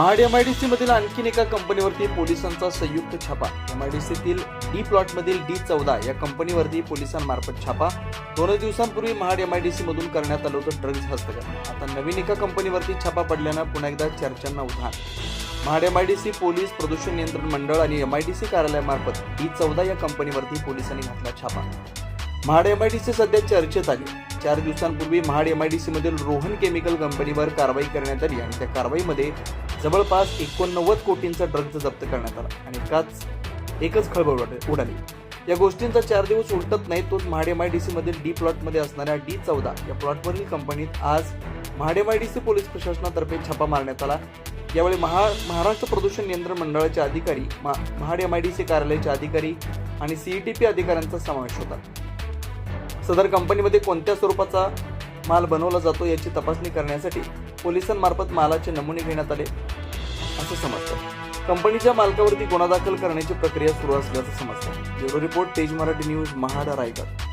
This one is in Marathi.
महाड एमआयडीसी मधील आणखीन एका कंपनीवरती पोलिसांचा संयुक्त छापा। एमआयडीसीतील डी प्लॉट मधील D14 या कंपनीवरती पोलिसांमार्फत छापा। 2 दिवसांपूर्वी महाड एमआयडीसी मधून करण्यात आलं होतं ड्रग्ज हस्तगत। आता नवीन एका कंपनीवरती छापा पडल्यानं पुन्हा एकदा चर्चांना उधाण। महाड एमआयडीसी पोलीस प्रदूषण नियंत्रण मंडळ आणि एमआयडीसी कार्यालयामार्फत D14 या कंपनीवरती पोलिसांनी घातला छापा। महाड एमआयडीसी सध्या चर्चेत आली। 4 दिवसांपूर्वी महाड एमआयडीसी मधील रोहन केमिकल कंपनीवर कारवाई करण्यात आली आणि त्या कारवाईमध्ये जवळपास 89 कोटींचा ड्रग्ज जप्त करण्यात आला आणि एकच खळबळ उडाली। या गोष्टींचा 4 दिवस उलटत नाही तोच महाड एमआयडीसी मधील डी प्लॉट मध्ये असणाऱ्या D14 या प्लॉटवरील कंपनीत आज महाड एमआयडीसी पोलीस प्रशासनातर्फे छापा मारण्यात आला। यावेळी महाराष्ट्र प्रदूषण नियंत्रण मंडळाचे अधिकारी, महाड एमआयडीसी कार्यालयाचे अधिकारी आणि CETP अधिकाऱ्यांचा समावेश होता। सदर कंपनीमध्ये कोणत्या स्वरूपाचा माल बनवला जातो याची तपासणी करण्यासाठी पोलिसांमार्फत मालाचे नमुने घेण्यात आले असं समजतं। कंपनीच्या मालकावरती गुन्हा दाखल करण्याची प्रक्रिया सुरू असल्याचं समजतं। ब्युरो रिपोर्ट, तेज मराठी न्यूज, महाड, रायगड।